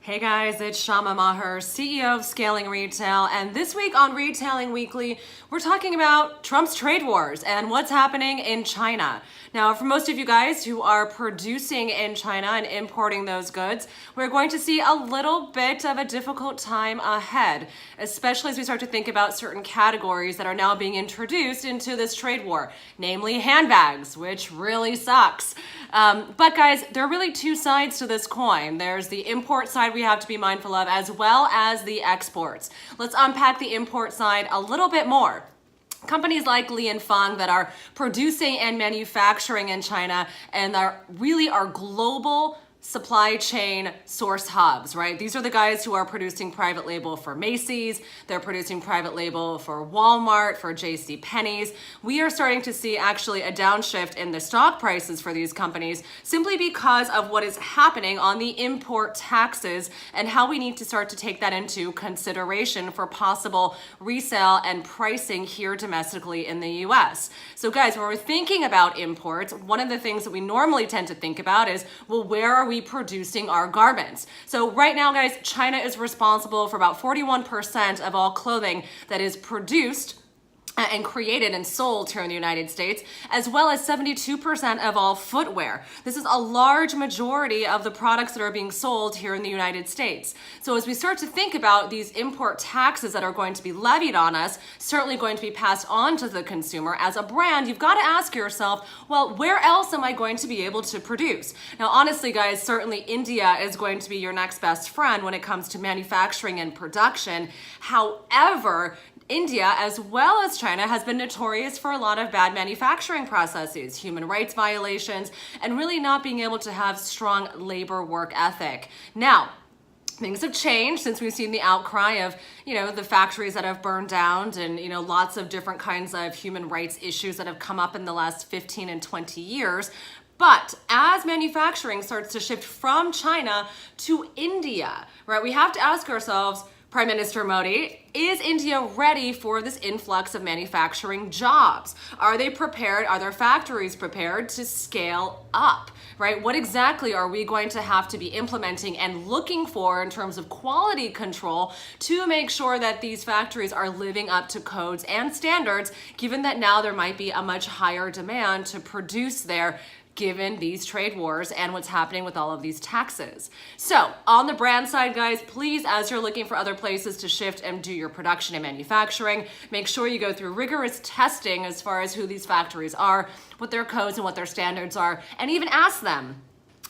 Hey guys, it's Syama, CEO of Scaling Retail, and this week on Retailing Weekly, we're talking about Trump's trade wars and what's happening in China. Now, for most of you guys who are producing in China and importing those goods, we're going to see a little bit of a difficult time ahead, especially as we start to think about certain categories that are now being introduced into this trade war, namely handbags, which really sucks. But guys, there are really two sides to this coin. There's the import side we have to be mindful of, as well as the exports. Let's unpack the import side a little bit more. Companies like Li and Feng that are producing and manufacturing in China and are really our global supply chain source hubs, right? These are the guys who are producing private label for Macy's, they're producing private label for Walmart, for JCPenney's. We are starting to see actually a downshift in the stock prices for these companies simply because of what is happening on the import taxes and how we need to start to take that into consideration for possible resale and pricing here domestically in the US. So guys, when we're thinking about imports, one of the things that we normally tend to think about is, well, where are we producing our garments? So right now, guys, China is responsible for about 41% of all clothing that is produced and created and sold here in the United States, as well as 72% of all footwear. This is a large majority of the products that are being sold here in the United States. So as we start to think about these import taxes that are going to be levied on us, certainly going to be passed on to the consumer, as a brand, you've got to ask yourself, well, where else am I going to be able to produce? Now, honestly, guys, certainly India is going to be your next best friend when it comes to manufacturing and production. However, India, as well as China, has been notorious for a lot of bad manufacturing processes, human rights violations, and really not being able to have strong labor work ethic. Now, things have changed since we've seen the outcry of, the factories that have burned down and, lots of different kinds of human rights issues that have come up in the last 15 and 20 years. But as manufacturing starts to shift from China to India, right, we have to ask ourselves, Prime Minister Modi, is India ready for this influx of manufacturing jobs? Are they prepared? Are their factories prepared to scale up, right? What exactly are we going to have to be implementing and looking for in terms of quality control to make sure that these factories are living up to codes and standards, given that now there might be a much higher demand to produce there, given these trade wars and what's happening with all of these taxes. So on the brand side, guys, please, as you're looking for other places to shift and do your production and manufacturing, make sure you go through rigorous testing as far as who these factories are, what their codes and what their standards are, and even ask them,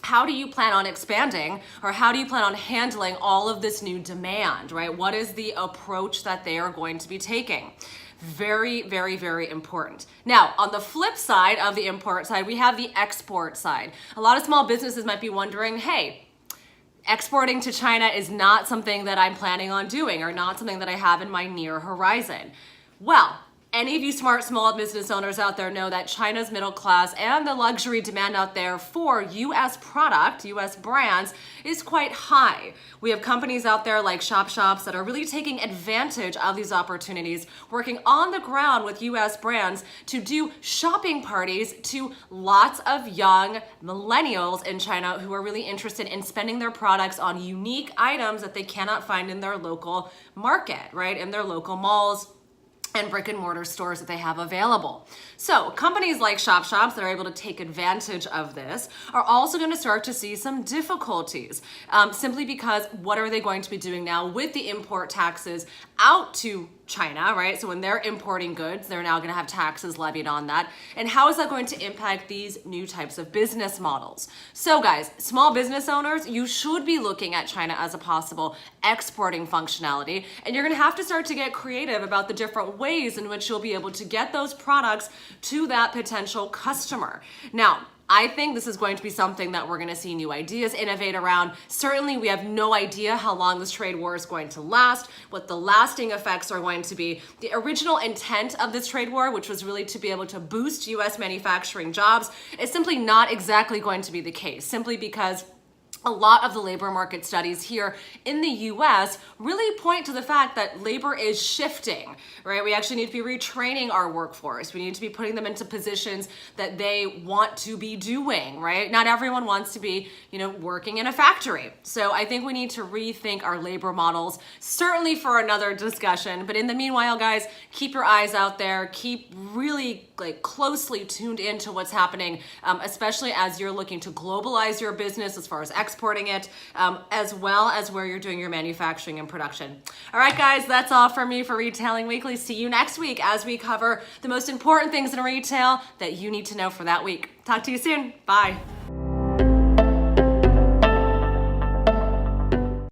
how do you plan on expanding, or how do you plan on handling all of this new demand, right? What is the approach that they are going to be taking? Very, very, very important. Now, on the flip side of the import side, we have the export side. A lot of small businesses might be wondering, hey, exporting to China is not something that I'm planning on doing or not something that I have in my near horizon. Well, any of you smart small business owners out there know that China's middle class and the luxury demand out there for US product, US brands, is quite high. We have companies out there like shops that are really taking advantage of these opportunities, working on the ground with US brands to do shopping parties to lots of young millennials in China who are really interested in spending their products on unique items that they cannot find in their local market, right? In their local malls and brick and mortar stores that they have available. So companies like shops that are able to take advantage of this are also going to start to see some difficulties simply because what are they going to be doing now with the import taxes out to China, right? So when they're importing goods, they're now going to have taxes levied on that. And how is that going to impact these new types of business models? So guys, small business owners, you should be looking at China as a possible exporting functionality. And you're going to have to start to get creative about the different ways in which you'll be able to get those products to that potential customer. Now, I think this is going to be something that we're going to see new ideas innovate around. Certainly, we have no idea how long this trade war is going to last, what the lasting effects are going to be. The original intent of this trade war, which was really to be able to boost US manufacturing jobs, is simply not exactly going to be the case, simply because a lot of the labor market studies here in the US really point to the fact that labor is shifting, right? We actually need to be retraining our workforce. We need to be putting them into positions that they want to be doing, right? Not everyone wants to be, working in a factory. So I think we need to rethink our labor models, certainly for another discussion. But in the meanwhile, guys, keep your eyes out there. Keep really closely tuned into what's happening, especially as you're looking to globalize your business as far as exporting it, as well as where you're doing your manufacturing and production. All right, guys, that's all from me for Retailing Weekly. See you next week as we cover the most important things in retail that you need to know for that week. Talk to you soon. Bye.